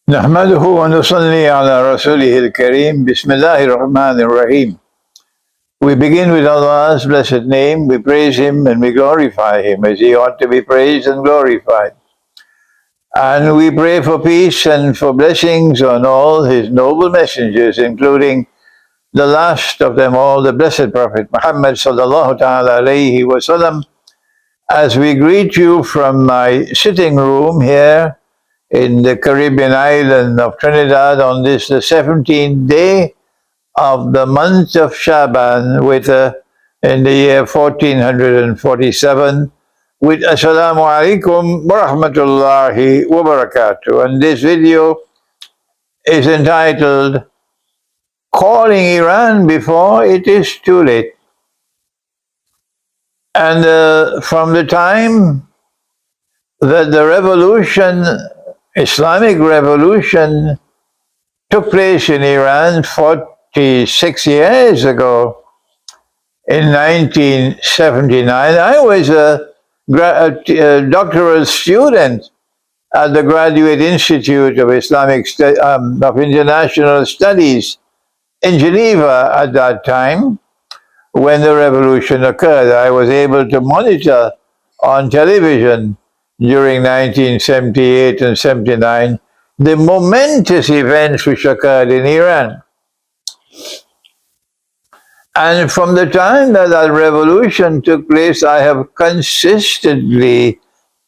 نحمده ونصلي على رسوله الكريم بسم الله الرحمن الرحيم. We begin with Allah's blessed name. We praise Him and we glorify Him as He ought to be praised and glorified. And we pray for peace and for blessings on all His noble messengers, including the last of them all, the blessed Prophet Muhammad sallallahu ta'ala alayhi wa sallam. As we greet you from my sitting room here in the Caribbean island of Trinidad on this, the 17th day of the month of Shaban, in the year 1447, with Assalamu alaikum wa rahmatullahi wa barakatuh. And this video is entitled, Calling Iran Before It Is Too Late. And from the time that the revolution, Islamic revolution, took place in Iran 46 years ago, in 1979. I was a doctoral student at the Graduate Institute of of International Studies in Geneva at that time. When the revolution occurred, I was able to monitor on television during 1978 and 79 the momentous events which occurred in Iran. And from the time that that revolution took place, I have consistently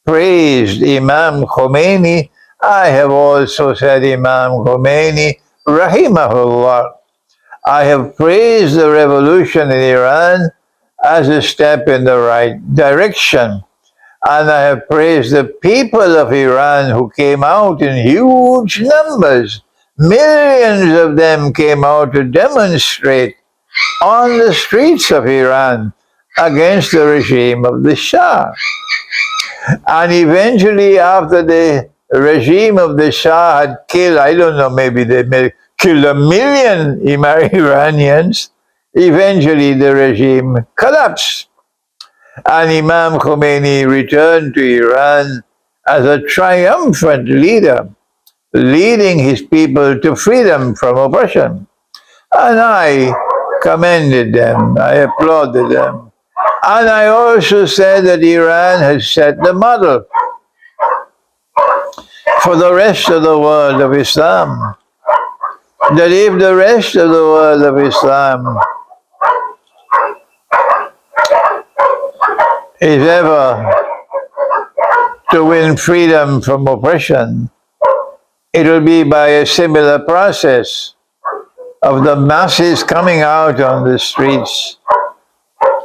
praised Imam Khomeini. I have also said Imam Khomeini, rahimahullah. I have praised the revolution in Iran as a step in the right direction. And I have praised the people of Iran who came out in huge numbers. Millions of them came out to demonstrate on the streets of Iran against the regime of the Shah. And eventually, after the regime of the Shah had killed, I don't know, maybe they killed 1 million Iranians, eventually the regime collapsed. And Imam Khomeini returned to Iran as a triumphant leader, leading his people to freedom from oppression. And I commended them, I applauded them. And I also said that Iran has set the model for the rest of the world of Islam. That if the rest of the world of Islam is ever to win freedom from oppression, it will be by a similar process of the masses coming out on the streets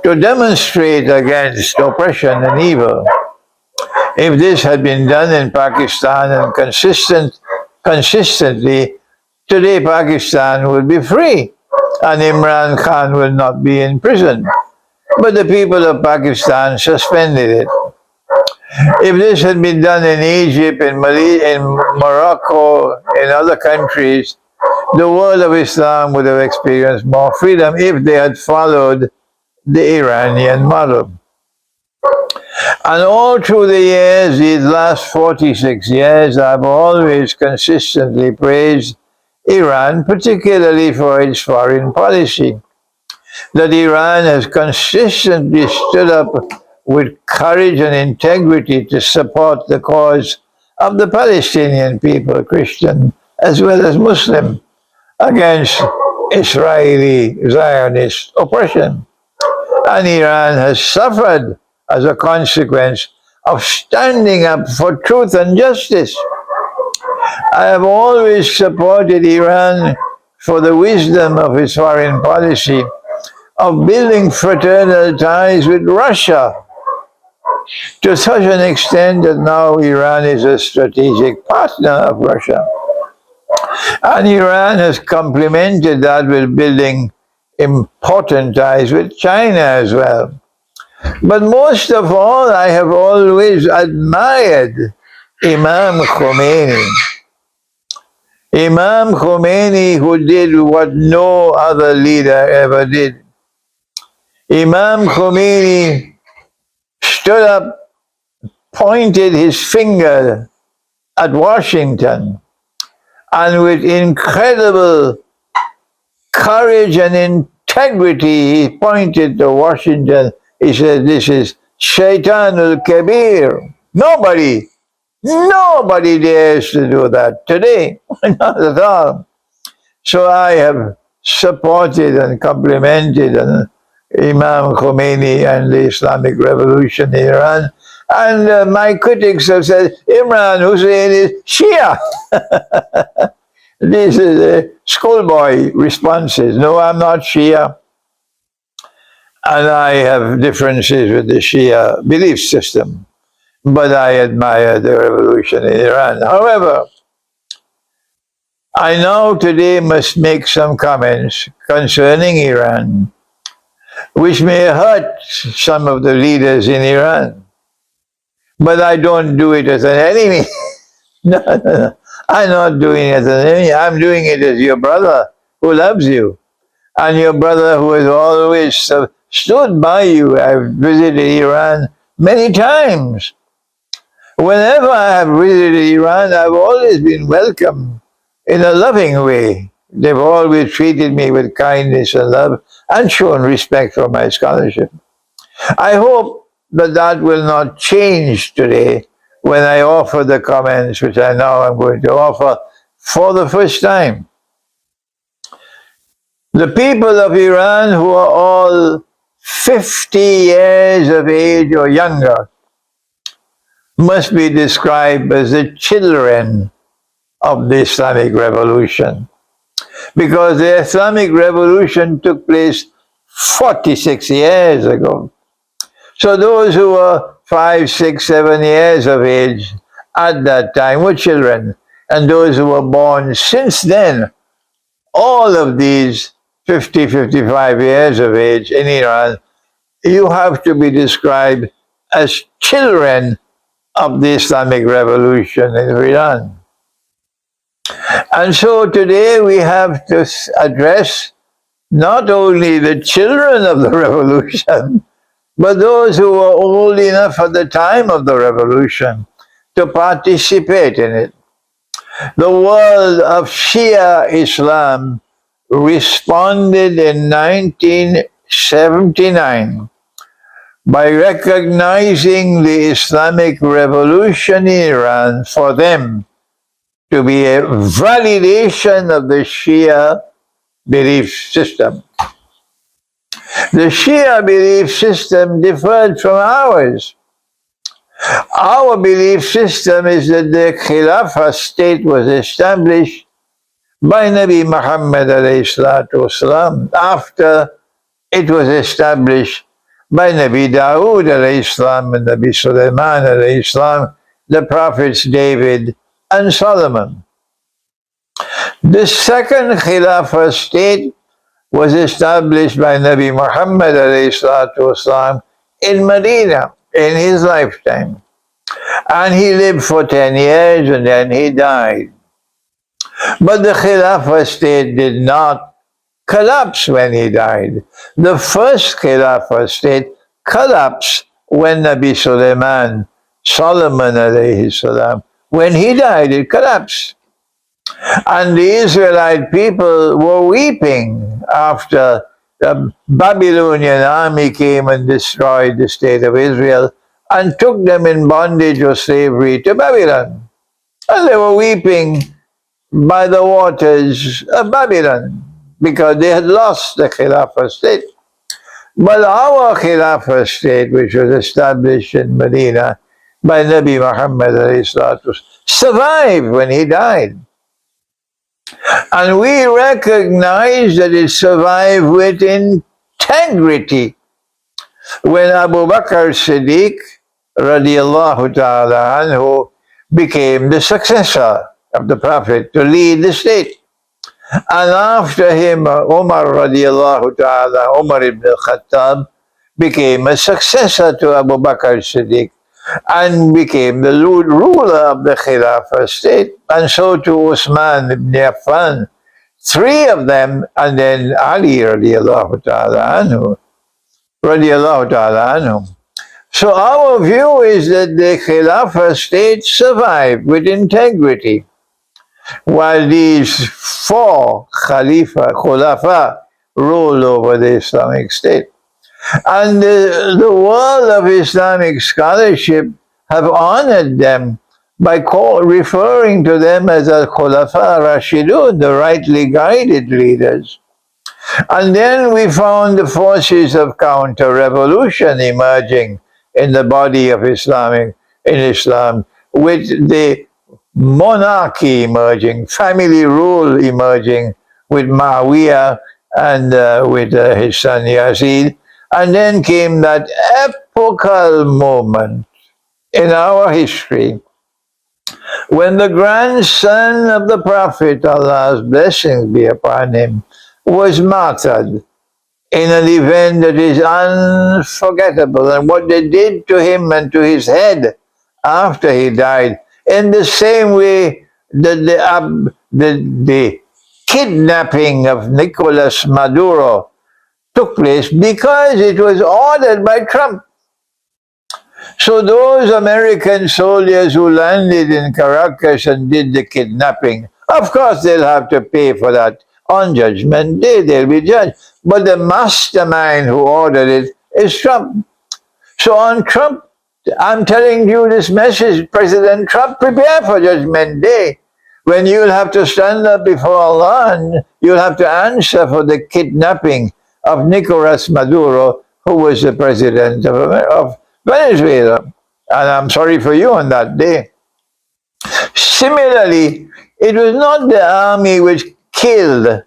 to demonstrate against oppression and evil. If this had been done in Pakistan and consistently, today Pakistan would be free and Imran Khan will not be in prison. But the people of Pakistan suspended it. If this had been done in Egypt, in Morocco, in other countries, the world of Islam would have experienced more freedom if they had followed the Iranian model. And all through the years, these last 46 years, I've always consistently praised Iran, particularly for its foreign policy. That Iran has consistently stood up with courage and integrity to support the cause of the Palestinian people, Christian as well as Muslim, against Israeli Zionist oppression. And Iran has suffered as a consequence of standing up for truth and justice. I have always supported Iran for the wisdom of its foreign policy of building fraternal ties with Russia to such an extent that now Iran is a strategic partner of Russia. And Iran has complemented that with building important ties with China as well. But most of all, I have always admired Imam Khomeini. Imam Khomeini, who did what no other leader ever did. Imam Khomeini stood up, pointed his finger at Washington, and with incredible courage and integrity, he pointed to Washington. He said, "This is Shaitanul Kabir." Nobody dares to do that today. Not at all. So I have supported and complimented Imam Khomeini and the Islamic Revolution in Iran. And my critics have said, Imran Hosein is Shia. These are the schoolboy responses. No, I'm not Shia. And I have differences with the Shia belief system. But I admire the revolution in Iran. However, I now today must make some comments concerning Iran, which may hurt some of the leaders in Iran. But I don't do it as an enemy. No. I'm not doing it as an enemy. I'm doing it as your brother who loves you, and your brother who has always stood by you. I've visited Iran many times. Whenever I have visited Iran, I've always been welcomed in a loving way. They've always treated me with kindness and love and shown respect for my scholarship. I hope that that will not change today when I offer the comments which I now am going to offer for the first time. The people of Iran, who are all 50 years of age or younger, must be described as the children of the Islamic Revolution, because the Islamic Revolution took place 46 years ago. So those who were 5, 6, 7 years of age at that time were children, and those who were born since then, all of these 50, 55 years of age in Iran, you have to be described as children of the Islamic Revolution in Iran. And so today we have to address not only the children of the revolution, but those who were old enough at the time of the revolution to participate in it. The world of Shia Islam responded in 1979 by recognizing the Islamic Revolution in Iran for them to be a validation of the Shia belief system. The Shia belief system differed from ours. Our belief system is that the Khilafah state was established by Nabi Muhammad ﷺ after it was established by Nabi Dawood ﷺ and Nabi Sulaiman ﷺ, the prophets David and Solomon. The second Khilafah state was established by Nabi Muhammad ﷺ in Medina in his lifetime. And he lived for 10 years and then he died. But the Khilafah state did not collapse when he died. The first Khilafah state collapsed when Nabi Solomon alayhi salam, when he died, it collapsed. And the Israelite people were weeping after the Babylonian army came and destroyed the state of Israel and took them in bondage or slavery to Babylon. And they were weeping by the waters of Babylon because they had lost the Khilafah state. But our Khilafah state, which was established in Medina by Nabi Muhammad survived when he died. And we recognize that it survived with integrity. When Abu Bakr Siddiq radiallahu ta'ala anhu became the successor of the Prophet to lead the state. And after him, Umar radiallahu ta'ala, Umar ibn al-Khattab, became a successor to Abu Bakr Siddiq and became the ruler of the Khilafah state. And so to Usman ibn Affan, three of them, and then Ali radiallahu ta'ala anhu. So our view is that the Khilafah state survived with integrity. while these four khulafa ruled over the Islamic State. And the world of Islamic scholarship have honored them by referring to them as al-Khulafa Rashidun, the rightly guided leaders. And then we found the forces of counter-revolution emerging in the body of in Islam, with the monarchy emerging, family rule emerging, with Muawiyah and with his son Yazid. And then came that epochal moment in our history when the grandson of the Prophet, Allah's blessings be upon him, was martyred in an event that is unforgettable. And what they did to him and to his head after he died, in the same way that the kidnapping of Nicolas Maduro took place, because it was ordered by Trump. So those American soldiers who landed in Caracas and did the kidnapping, of course they'll have to pay for that. On Judgment Day, they'll be judged. But the mastermind who ordered it is Trump. So on Trump, I'm telling you this message, President Trump, prepare for Judgment Day, when you'll have to stand up before Allah and you'll have to answer for the kidnapping of Nicolas Maduro, who was the president of Venezuela. And I'm sorry for you on that day. Similarly, it was not the army which killed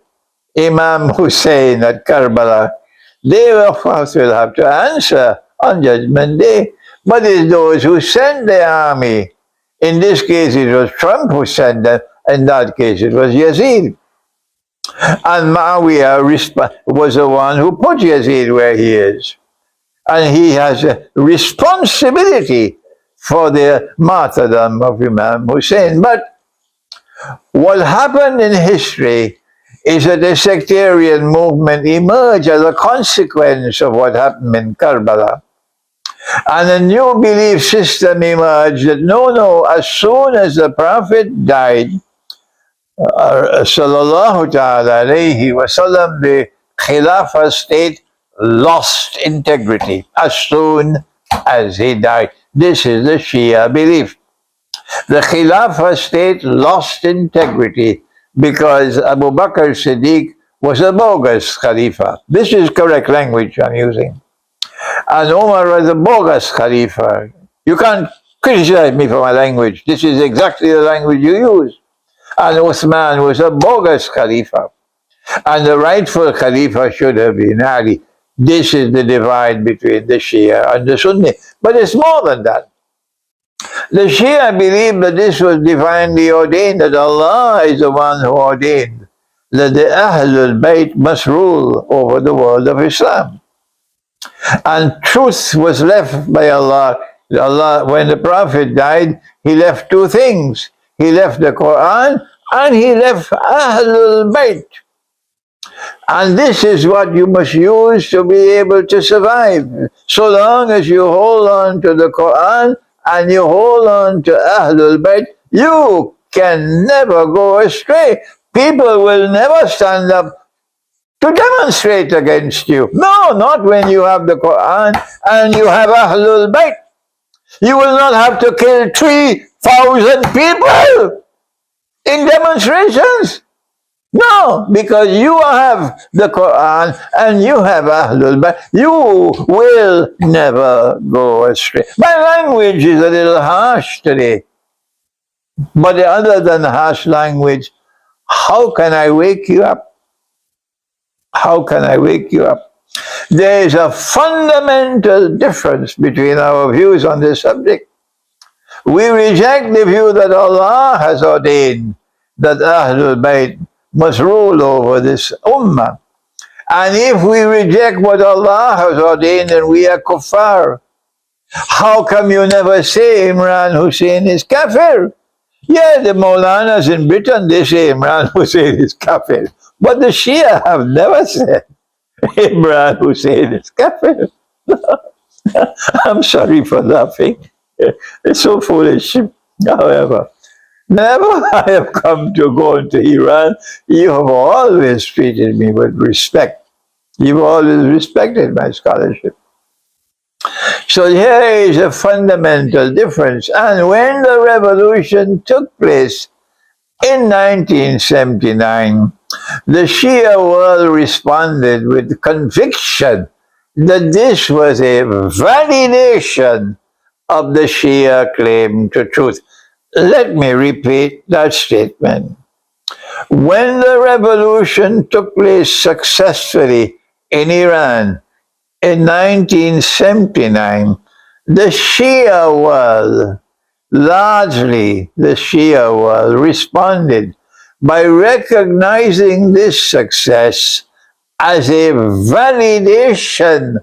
Imam Hosein at Karbala. They, of course, will have to answer on Judgment Day. But it's those who sent the army. In this case, it was Trump who sent them. In that case, it was Yazid. And Muawiyah was the one who put Yazid where he is. And he has a responsibility for the martyrdom of Imam Hussein. But what happened in history is that a sectarian movement emerged as a consequence of what happened in Karbala. And a new belief system emerged that no, as soon as the Prophet died, sallallahu ta'ala alayhi wa sallam, the Khilafah state lost integrity as soon as he died. This is the Shia belief. The Khilafah state lost integrity because Abu Bakr Siddiq was a bogus Khalifa. This is correct language I'm using. And Umar was a bogus Khalifa. You can't criticize me for my language. This is exactly the language you use. And Uthman was a bogus Khalifa. And the rightful Khalifa should have been Ali. This is the divide between the Shia and the Sunni. But it's more than that. The Shia believe that this was divinely ordained, that Allah is the one who ordained that the Ahlul Bayt must rule over the world of Islam. And truth was left by Allah. When the Prophet died, he left two things. He left the Quran and he left Ahlul Bayt. And this is what you must use to be able to survive. So long as you hold on to the Quran and you hold on to Ahlul Bayt, you can never go astray. People will never stand up to demonstrate against you. No, not when you have the Quran and you have Ahlul Bayt. You will not have to kill 3,000 people in demonstrations. No, because you have the Quran and you have Ahlul Bayt. You will never go astray. My language is a little harsh today. But other than harsh language, how can I wake you up? How can I wake you up? There is a fundamental difference between our views on this subject. We reject the view that Allah has ordained that Ahlul Bayt must rule over this ummah. And if we reject what Allah has ordained, then we are kuffar. How come you never say Imran Hosein is kafir? Yeah, the Maulanas in Britain, they say Imran Hosein is kafir. But the Shia have never said Imran Hosein is kafir. I'm sorry for laughing. It's so foolish. However, Whenever I have come to go into Iran, you have always treated me with respect. You've always respected my scholarship. So here is a fundamental difference. And when the revolution took place in 1979, the Shia world responded with conviction that this was a validation of the Shia claim to truth. Let me repeat that statement. When the revolution took place successfully in Iran in 1979, the Shia world, largely the Shia world, responded by recognizing this success as a validation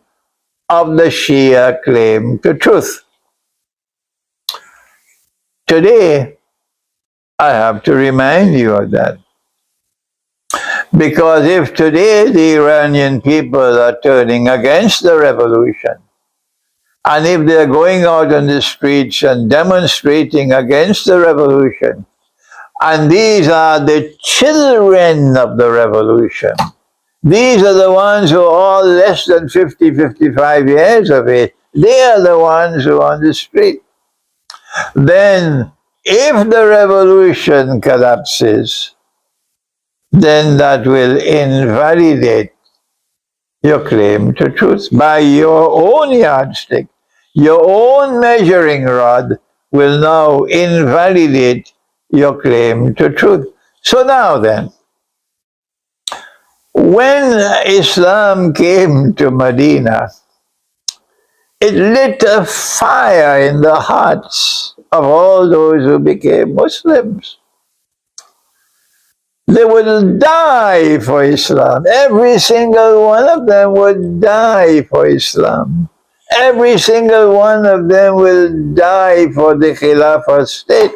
of the Shia claim to truth. Today, I have to remind you of that. Because if today the Iranian people are turning against the revolution, and if they're going out on the streets and demonstrating against the revolution, and these are the children of the revolution, these are the ones who are all less than 50, 55 years of age, they are the ones who are on the street. Then, if the revolution collapses, then that will invalidate your claim to truth by your own yardstick. Your own measuring rod will now invalidate your claim to truth. So now then, when Islam came to Medina, it lit a fire in the hearts of all those who became Muslims. They would die for Islam. Every single one of them would die for Islam. Every single one of them will die for the Khilafah state.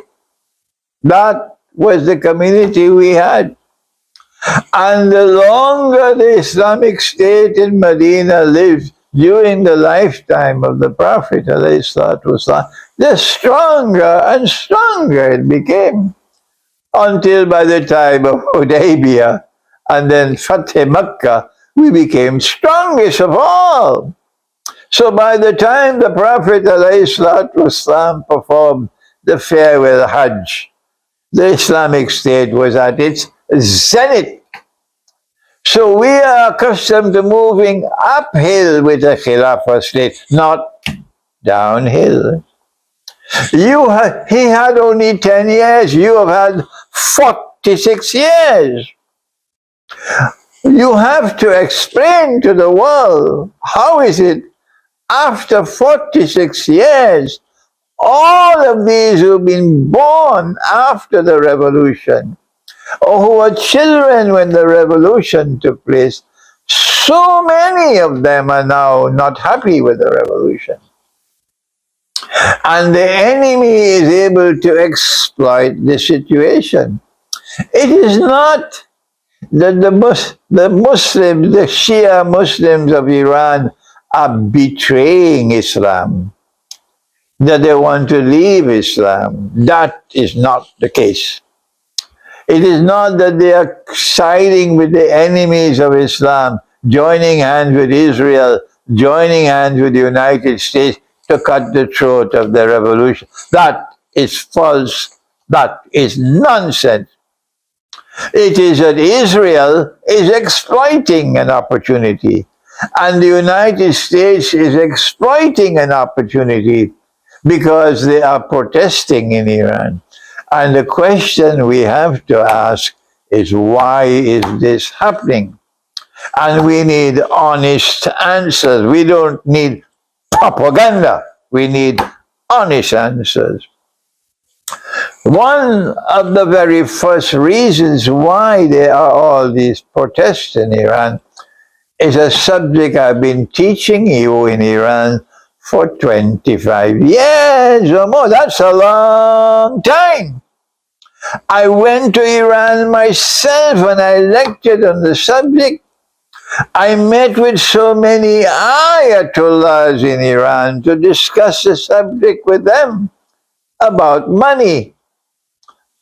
That was the community we had. And the longer the Islamic State in Medina lived during the lifetime of the Prophet, the stronger and stronger it became. Until by the time of Hudaybiyah and then Fateh Makkah, we became strongest of all. So by the time the Prophet ﷺ performed the farewell Hajj, the Islamic State was at its zenith. So we are accustomed to moving uphill with the Khilafah state, not downhill. He had only 10 years. You have had 46 years. You have to explain to the world, how is it after 46 years, all of these who've been born after the revolution, or who were children when the revolution took place, so many of them are now not happy with the revolution. And the enemy is able to exploit the situation. It is not that the Muslims, the Shia Muslims of Iran are betraying Islam, that they want to leave Islam. That is not the case. It is not that they are siding with the enemies of Islam, joining hands with Israel, joining hands with the United States to cut the throat of the revolution. That is false. That is nonsense. It is that Israel is exploiting an opportunity, and the United States is exploiting an opportunity because they are protesting in Iran. And the question we have to ask is, why is this happening? And we need honest answers. We don't need propaganda. We need honest answers. One of the very first reasons why there are all these protests in Iran is a subject I've been teaching you in Iran for 25 years or more. That's a long time. I went to Iran myself and I lectured on the subject. I met with so many ayatollahs in Iran to discuss the subject with them about money.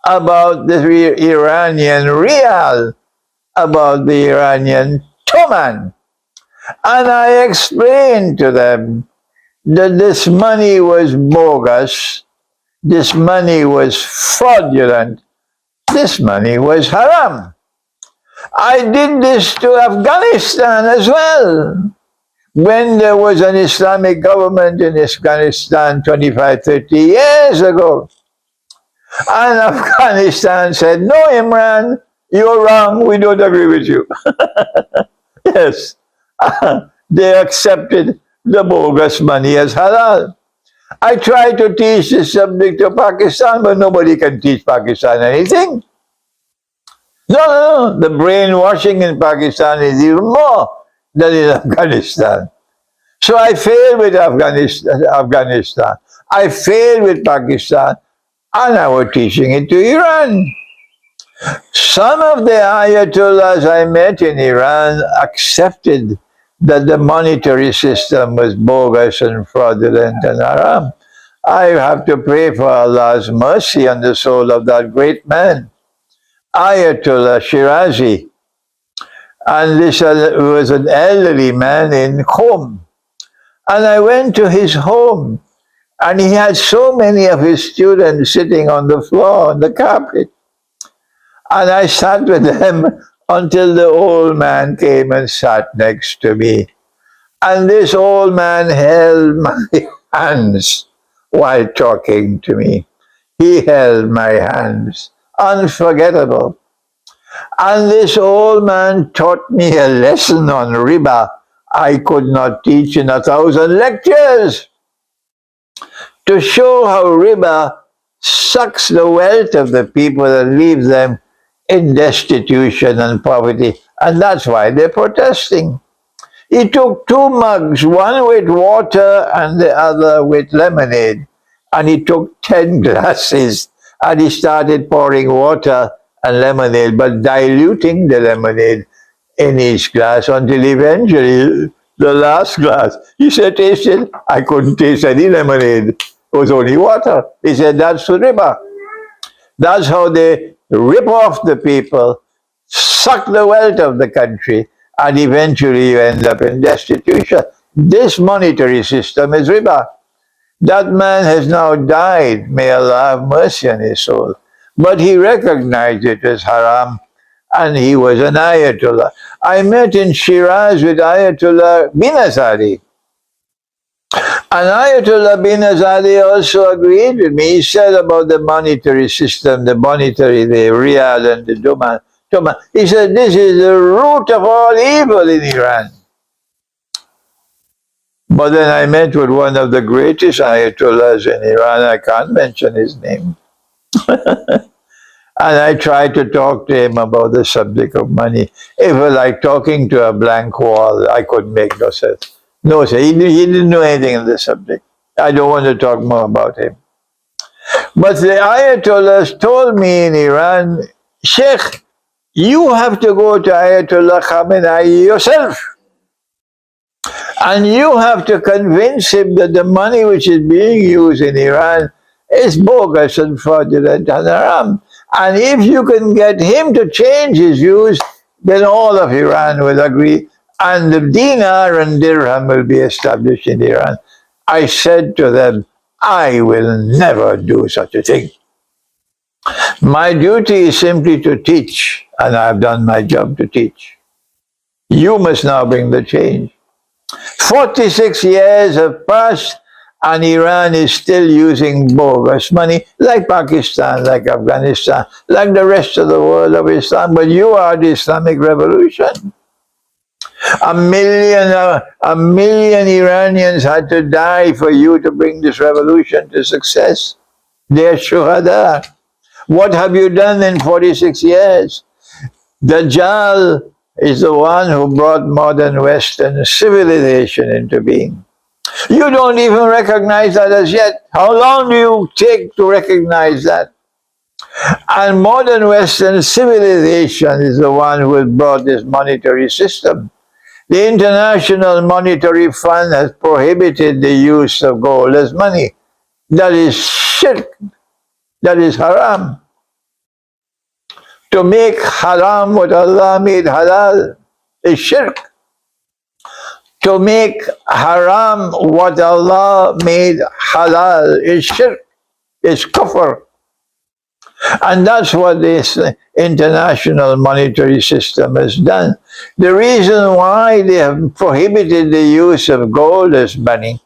about the Iranian rial, about the Iranian toman. And I explained to them that this money was bogus, this money was fraudulent, this money was haram. I did this to Afghanistan as well. When there was an Islamic government in Afghanistan 25, 30 years ago, and Afghanistan said, no, Imran, you're wrong, we don't agree with you. Yes, they accepted the bogus money as halal. I tried to teach this subject to Pakistan, but nobody can teach Pakistan anything. No, the brainwashing in Pakistan is even more than in Afghanistan. So I failed with Afghanistan. I failed with Pakistan, and I was teaching it to Iran. Some of the ayatollahs I met in Iran accepted that the monetary system was bogus and fraudulent and haram. I have to pray for Allah's mercy on the soul of that great man, Ayatollah Shirazi. And this was an elderly man in Qom. And I went to his home, and he had so many of his students sitting on the floor, on the carpet. And I sat with them until the old man came and sat next to me. And this old man held my hands while talking to me. He held my hands. Unforgettable. And this old man taught me a lesson on riba I could not teach in 1,000 lectures, to show how riba sucks the wealth of the people and leaves them in destitution and poverty. And that's why they're protesting. He took 2 mugs, one with water and the other with lemonade. And he took 10 glasses and he started pouring water and lemonade, but diluting the lemonade in each glass until eventually the last glass, he said, taste it. I couldn't taste any lemonade. It was only water. He said, that's riba. That's how they rip off the people, suck the wealth of the country, and eventually you end up in destitution. This monetary system is riba. That man has now died. May Allah have mercy on his soul. But he recognized it as haram, and he was an Ayatollah. I met in Shiraz with Ayatollah bin Azadi. And Ayatollah bin Azadi also agreed with me. He said about the monetary system, the rial and the toman. He said, this is the root of all evil in Iran. But then I met with one of the greatest Ayatollahs in Iran. I can't mention his name. And I tried to talk to him about the subject of money. It was like talking to a blank wall. I couldn't make no sense. No, sir, he didn't know anything on the subject. I don't want to talk more about him. But the Ayatollahs told me in Iran, Sheikh, you have to go to Ayatollah Khamenei yourself. And you have to convince him that the money which is being used in Iran is bogus and fraudulent and haram. And if you can get him to change his views, then all of Iran will agree, and the dinar and dirham will be established in Iran. I said to them, I will never do such a thing. My duty is simply to teach, and I've done my job to teach. You must now bring the change. 46 years have passed, and Iran is still using bogus money, like Pakistan, like Afghanistan, like the rest of the world of Islam. But you are the Islamic Revolution. A million Iranians had to die for you to bring this revolution to success. They're shuhada. What have you done in 46 years? Dajjal is the one who brought modern Western civilization into being. You don't even recognize that as yet. How long do you take to recognize that? And modern Western civilization is the one who has brought this monetary system. The International Monetary Fund has prohibited the use of gold as money. That is shirk. That is haram. To make haram what Allah made halal is shirk. To make haram what Allah made halal is shirk, is kufr. And that's what this international monetary system has done. The reason why they have prohibited the use of gold as money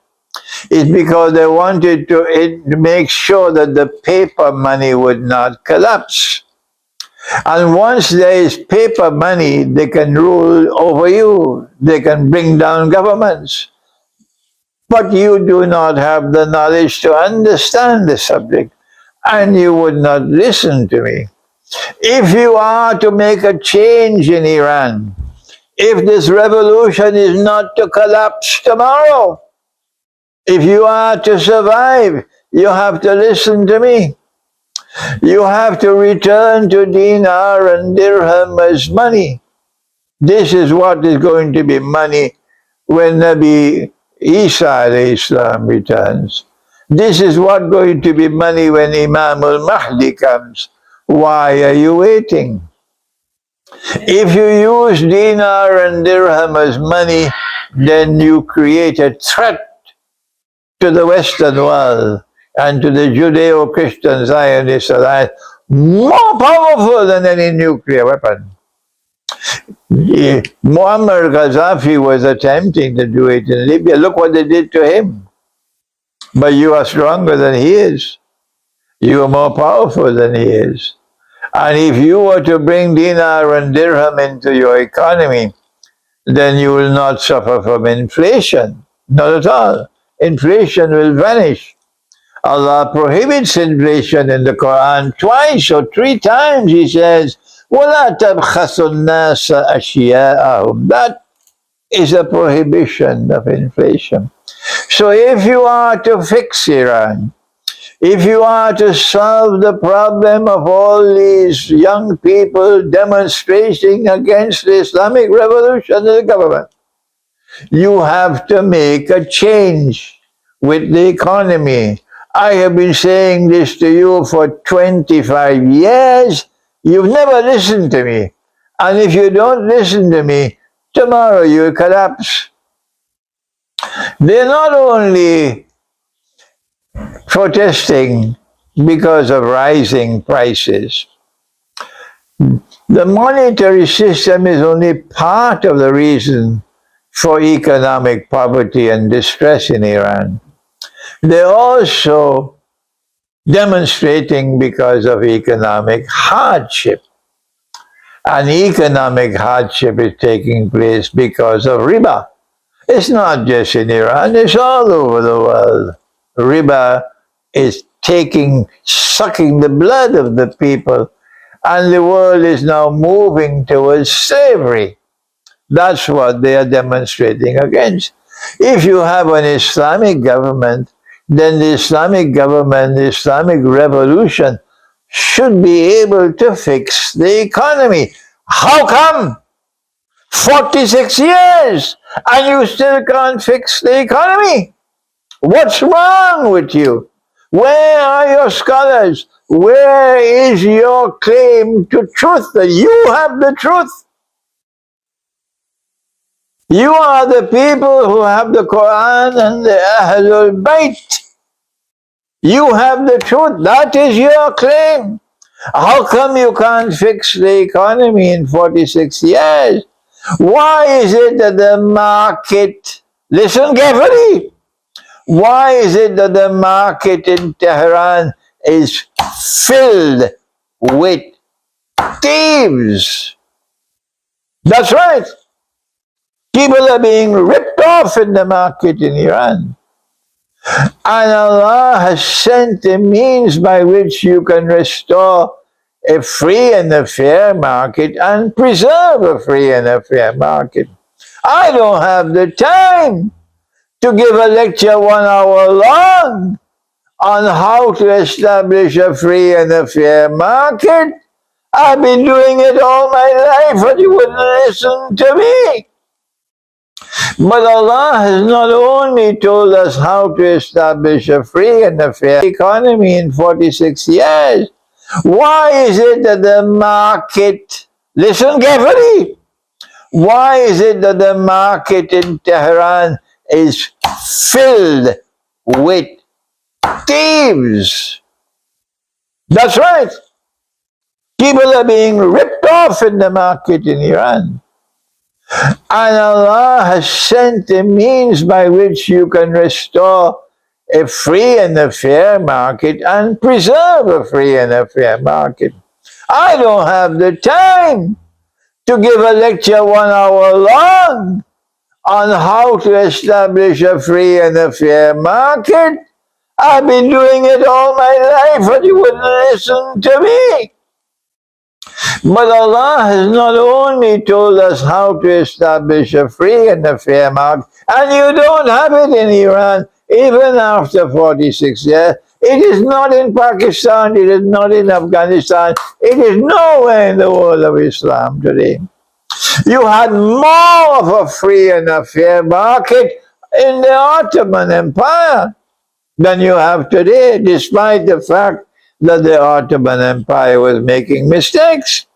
is because they wanted to make sure that the paper money would not collapse. And once there is paper money, they can rule over you. They can bring down governments. But you do not have the knowledge to understand the subject, and you would not listen to me. If you are to make a change in Iran, if this revolution is not to collapse tomorrow, if you are to survive, you have to listen to me. You have to return to dinar and dirham as money. This is what is going to be money when Nabi Isa Islam returns. This is what going to be money when Imam al-Mahdi comes. Why are you waiting? If you use dinar and dirham as money, then you create a threat to the Western world and to the Judeo-Christian Zionist alliance, more powerful than any nuclear weapon. Muammar Gaddafi was attempting to do it in Libya. Look what they did to him. But you are stronger than he is. You are more powerful than he is. And if you were to bring dinar and dirham into your economy, then you will not suffer from inflation. Not at all. Inflation will vanish. Allah prohibits inflation in the Quran twice or three times. He says, وَلَا تَبْخَسُوا النَّاسَ أَشْيَاءَهُمْ. That is a prohibition of inflation. So if you are to fix Iran, if you are to solve the problem of all these young people demonstrating against the Islamic revolution and the government, you have to make a change with the economy. I have been saying this to you for 25 years. You've never listened to me. And if you don't listen to me, tomorrow you will collapse. They're not only protesting because of rising prices. The monetary system is only part of the reason for economic poverty and distress in Iran. They're also demonstrating because of economic hardship. And economic hardship is taking place because of riba. It's not just in Iran, it's all over the world. Riba is sucking the blood of the people, and the world is now moving towards slavery. That's what they are demonstrating against. If you have an Islamic government, then the Islamic government, the Islamic revolution, should be able to fix the economy. How come? 46 years, and you still can't fix the economy? What's wrong with you? Where are your scholars? Where is your claim to truth that you have the truth? You are the people who have the Quran and the Ahlul Bayt. You have the truth. That is your claim. How come you can't fix the economy in 46 years? Why is it that the market, listen carefully, why is it that the market in Tehran is filled with thieves? That's right. People are being ripped off in the market in Iran. And Allah has sent a means by which you can restore a free and a fair market and preserve a free and a fair market. I don't have the time to give a lecture 1 hour long on how to establish a free and a fair market. I've been doing it all my life, but you wouldn't listen to me. But Allah has not only told us how to establish a free and a fair economy in 46 years, Why is it that the market, listen carefully, why is it that the market in Tehran is filled with thieves? That's right. People are being ripped off in the market in Iran. And Allah has sent a means by which you can restore a free and a fair market and preserve a free and a fair market. I don't have the time to give a lecture 1 hour long on how to establish a free and a fair market. I've been doing it all my life, but you wouldn't listen to me. But Allah has not only told us how to establish a free and a fair market, and you don't have it in Iran, even after 46 years. It is not in Pakistan, it is not in Afghanistan, it is nowhere in the world of Islam today. You had more of a free and a fair market in the Ottoman Empire than you have today, despite the fact that the Ottoman Empire was making mistakes.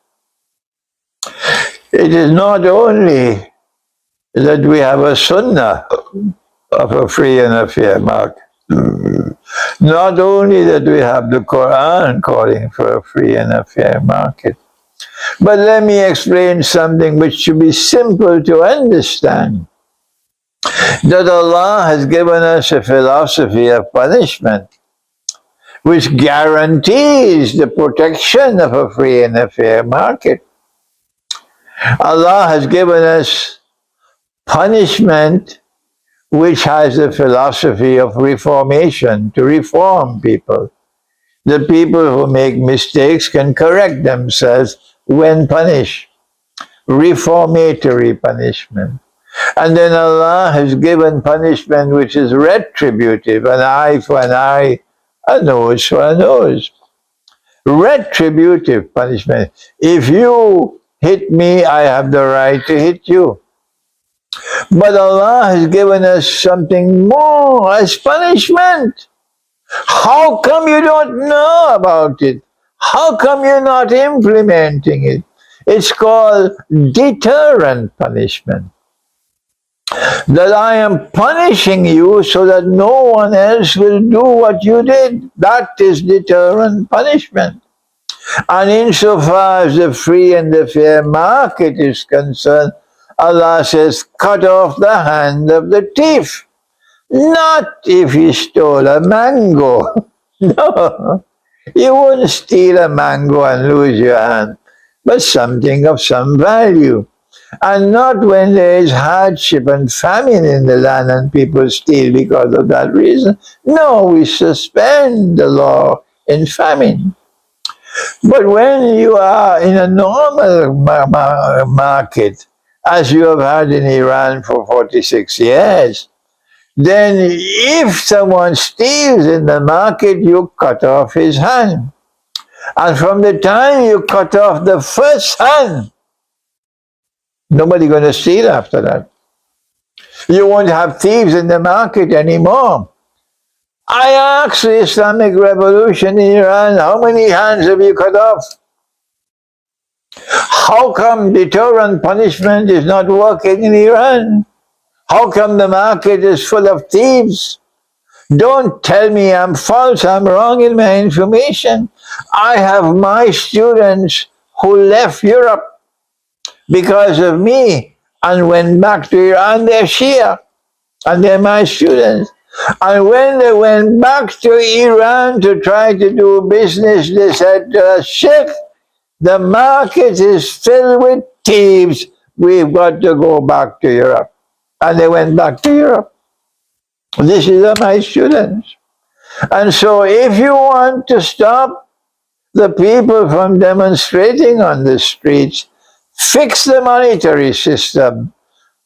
It is not only that we have a sunnah of a free and a fair market, not only that we have the Quran calling for a free and a fair market, but let me explain something which should be simple to understand. That Allah has given us a philosophy of punishment which guarantees the protection of a free and a fair market. Allah has given us punishment which has a philosophy of reformation, to reform people. The people who make mistakes can correct themselves when punished. Reformatory punishment. And then Allah has given punishment which is retributive, an eye for an eye, a nose for a nose. Retributive punishment. If you hit me, I have the right to hit you. But Allah has given us something more as punishment. How come you don't know about it? How come you're not implementing it? It's called deterrent punishment. That I am punishing you so that no one else will do what you did. That is deterrent punishment. And insofar as the free and the fair market is concerned, Allah says, cut off the hand of the thief. Not if he stole a mango. No, you wouldn't steal a mango and lose your hand, but something of some value. And not when there is hardship and famine in the land and people steal because of that reason. No, we suspend the law in famine. But when you are in a normal market, as you have had in Iran for 46 years, then if someone steals in the market, you cut off his hand. And from the time you cut off the first hand, nobody going to steal after that. You won't have thieves in the market anymore. I asked the Islamic Revolution in Iran, how many hands have you cut off? How come deterrent punishment is not working in Iran? How come the market is full of thieves? Don't tell me I'm false, I'm wrong in my information. I have my students who left Europe because of me and went back to Iran. They're Shia and they're my students. And when they went back to Iran to try to do business, they said to us, Sheikh, the market is filled with thieves. We've got to go back to Europe. And they went back to Europe. This is my students. And so if you want to stop the people from demonstrating on the streets, fix the monetary system,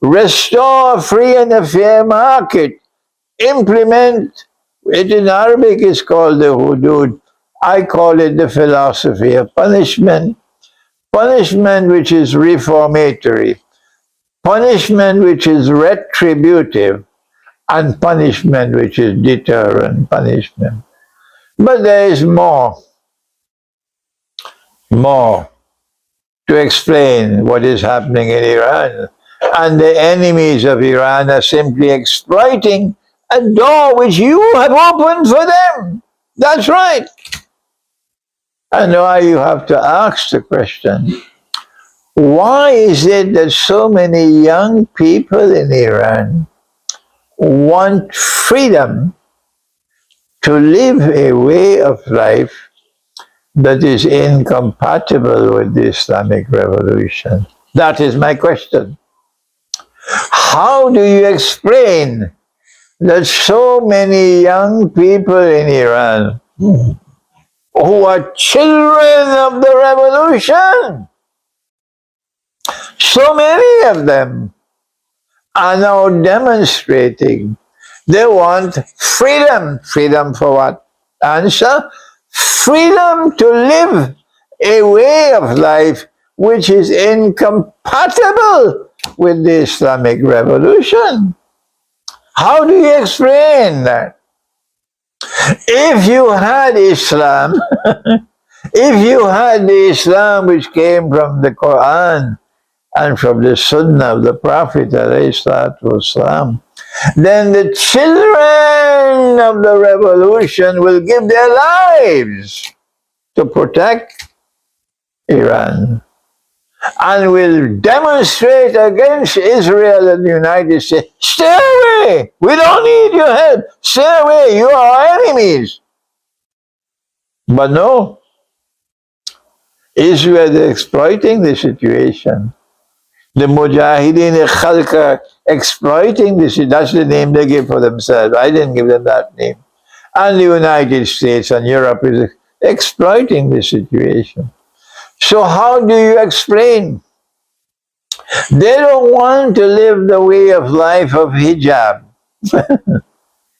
restore a free and a fair market, implement it. In Arabic is called the hudud. I call it the philosophy of punishment. Punishment which is reformatory, punishment which is retributive, and punishment which is deterrent punishment. But there is more. more to explain what is happening in Iran. And the enemies of Iran are simply exploiting a door which you have opened for them. That's right. And now you have to ask the question, why is it that so many young people in Iran want freedom to live a way of life that is incompatible with the Islamic revolution? That is my question. How do you explain that so many young people in Iran who are children of the revolution, so many of them are now demonstrating they want freedom. Freedom for what? Answer: freedom to live a way of life which is incompatible with the Islamic revolution. How do you explain that? If you had Islam, if you had the Islam which came from the Quran and from the Sunnah of the Prophet ﷺ, then the children of the revolution will give their lives to protect Iran and will demonstrate against Israel and the United States. Stay away! We don't need your help. Stay away! You are our enemies. But no, Israel is exploiting the situation. The Mujahideen Khalqa exploiting this. That's the name they give for themselves. I didn't give them that name. And the United States and Europe is exploiting the situation. So how do you explain? They don't want to live the way of life of hijab.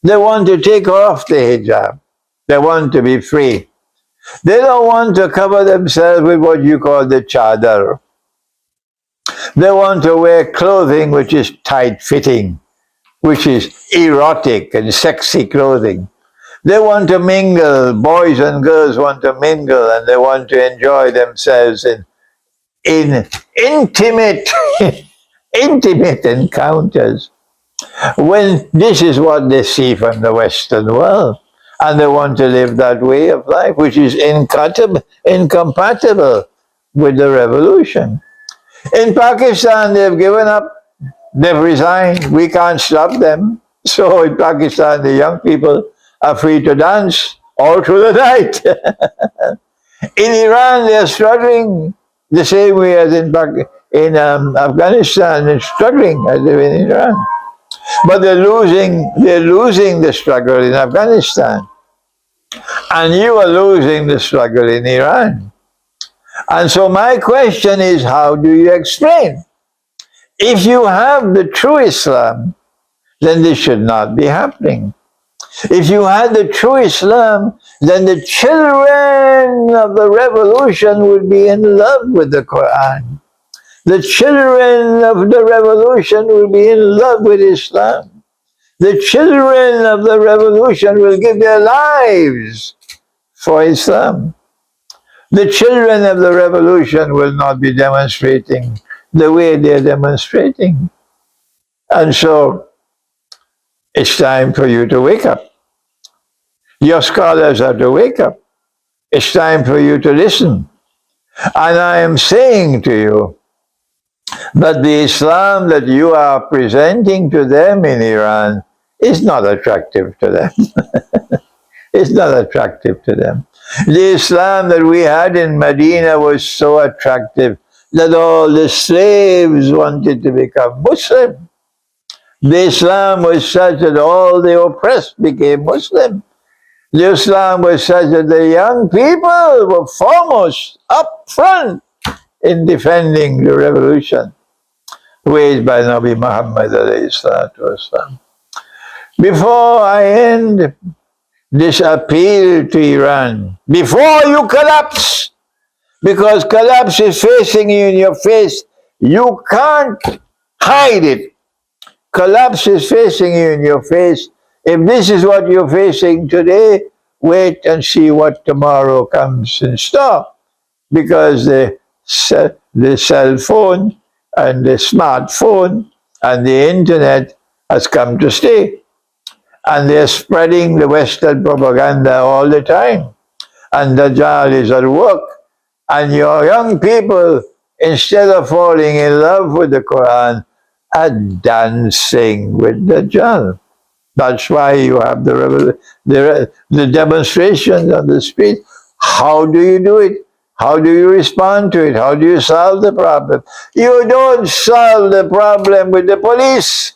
They want to take off the hijab. They want to be free. They don't want to cover themselves with what you call the chadar. They want to wear clothing which is tight-fitting, which is erotic and sexy clothing. They want to mingle, boys and girls want to mingle, and they want to enjoy themselves in intimate, intimate encounters. When this is what they see from the Western world, and they want to live that way of life, which is incompatible with the revolution. In Pakistan, they've given up, they've resigned, we can't stop them. So in Pakistan, the young people are free to dance all through the night. In Iran, they're struggling the same way as in Afghanistan, they're struggling as they're in Iran. But they're losing the struggle in Afghanistan. And you are losing the struggle in Iran. And so my question is, how do you explain? If you have the true Islam, then this should not be happening. If you had the true Islam, then the children of the revolution would be in love with the Quran. The children of the revolution will be in love with Islam. The children of the revolution will give their lives for Islam. The children of the revolution will not be demonstrating the way they're demonstrating. And so, it's time for you to wake up. Your scholars have to wake up. It's time for you to listen. And I am saying to you that the Islam that you are presenting to them in Iran is not attractive to them. It's not attractive to them. The Islam that we had in Medina was so attractive that all the slaves wanted to become Muslim. The Islam was such that all the oppressed became Muslim. The Islam was such that the young people were foremost, up front, in defending the revolution waged by Nabi Muhammad ﷺ. Before I end this appeal to Iran, before you collapse, because collapse is facing you in your face, you can't hide it. Collapse is facing you in your face. If this is what you're facing today, wait and see what tomorrow comes in store. because the cell phone and the smartphone and the internet has come to stay. And they're spreading the Western propaganda all the time. And Dajjal is at work. And your young people, instead of falling in love with the Quran, are dancing with Dajjal. That's why you have the demonstrations on the street. How do you do it? How do you respond to it? How do you solve the problem? You don't solve the problem with the police.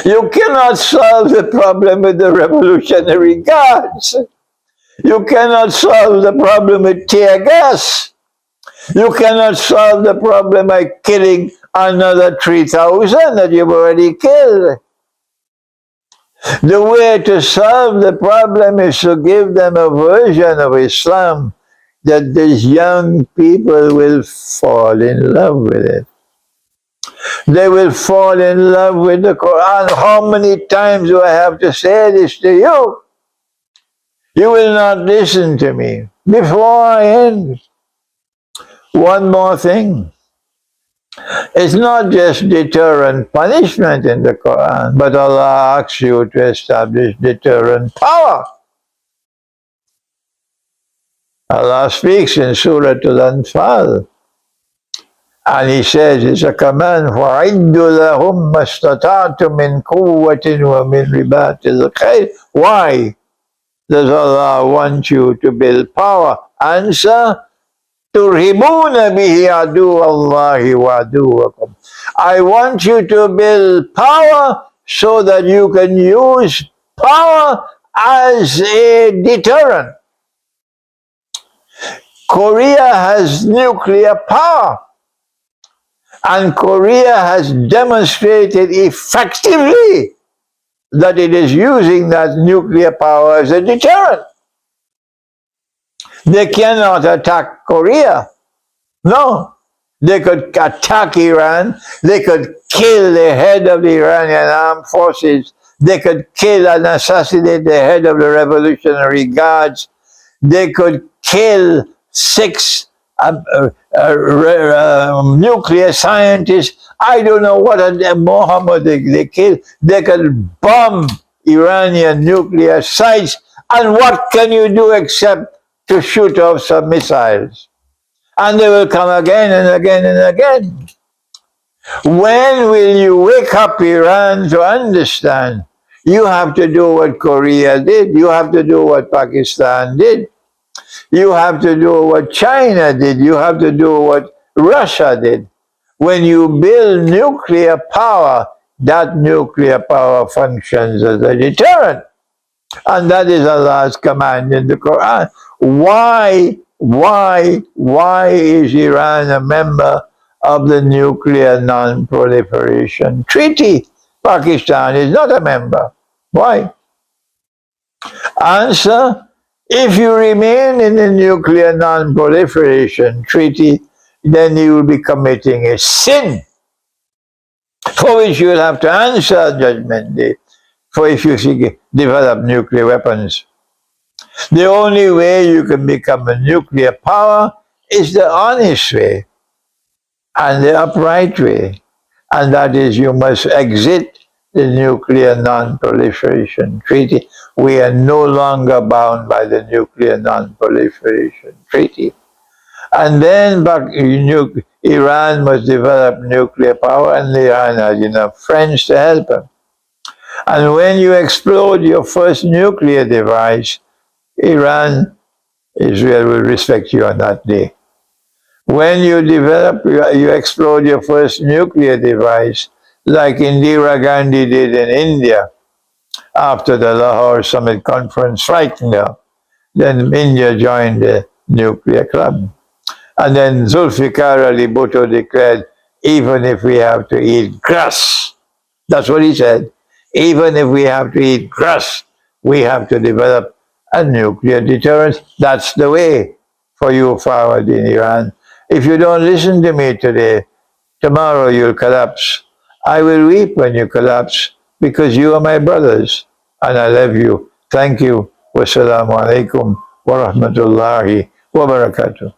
You cannot solve the problem with the Revolutionary Guards. You cannot solve the problem with tear gas. You cannot solve the problem by killing another 3,000 that you've already killed. The way to solve the problem is to give them a version of Islam that these young people will fall in love with it. They will fall in love with the Quran. How many times do I have to say this to you? You will not listen to me. Before I end, one more thing. It's not just deterrent punishment in the Quran, but Allah asks you to establish deterrent power. Allah speaks in Surah Al-Anfal, and He says, it's a command, وَعِدُّ لَهُمْ مَا اسْتَطَعْتُم مِّن قُوَّةٍ وَمِن رِبَاطِ الْخَيْلِ. Why does Allah want you to build power? Answer, تُرْهِبُونَ بِهِ عَدُوَّ اللَّهِ وَعَدُوَّكُمْ. I want you to build power so that you can use power as a deterrent. Korea has nuclear power, and Korea has demonstrated effectively that it is using that nuclear power as a deterrent. They cannot attack Korea. No. They could attack Iran. They could kill the head of the Iranian armed forces. They could kill and assassinate the head of the Revolutionary Guards. They could kill 6 nuclear scientists. I don't know what Mohammed they killed. They could bomb Iranian nuclear sites. And what can you do except to shoot off some missiles? And they will come again and again and again. When will you wake up Iran to understand? You have to do what Korea did. You have to do what Pakistan did. You have to do what China did. You have to do what Russia did. When you build nuclear power, that nuclear power functions as a deterrent. And that is Allah's command in the Quran. Why is Iran a member of the Nuclear Non-Proliferation Treaty? Pakistan is not a member. Why? Answer, if you remain in the Nuclear Non-Proliferation Treaty, then you will be committing a sin for which you will have to answer Judgment Day, for if you develop nuclear weapons. The only way you can become a nuclear power is the honest way and the upright way, and that is you must exit the Nuclear Non-Proliferation Treaty. We are no longer bound by the Nuclear Non-Proliferation Treaty. And then Iran must develop nuclear power, and Iran has enough friends to help them. And when you explode your first nuclear device, Israel will respect you on that day. When you explode your first nuclear device, like Indira Gandhi did in India, after the Lahore Summit Conference frightened her, then India joined the nuclear club. And then Zulfikar Ali Bhutto declared, even if we have to eat grass, that's what he said, even if we have to eat grass, we have to develop a nuclear deterrence. That's the way for you forward in Iran. If you don't listen to me today, tomorrow you'll collapse. I will weep when you collapse because you are my brothers and I love you. Thank you. Wassalamu alaikum wa rahmatullahi wa barakatuh.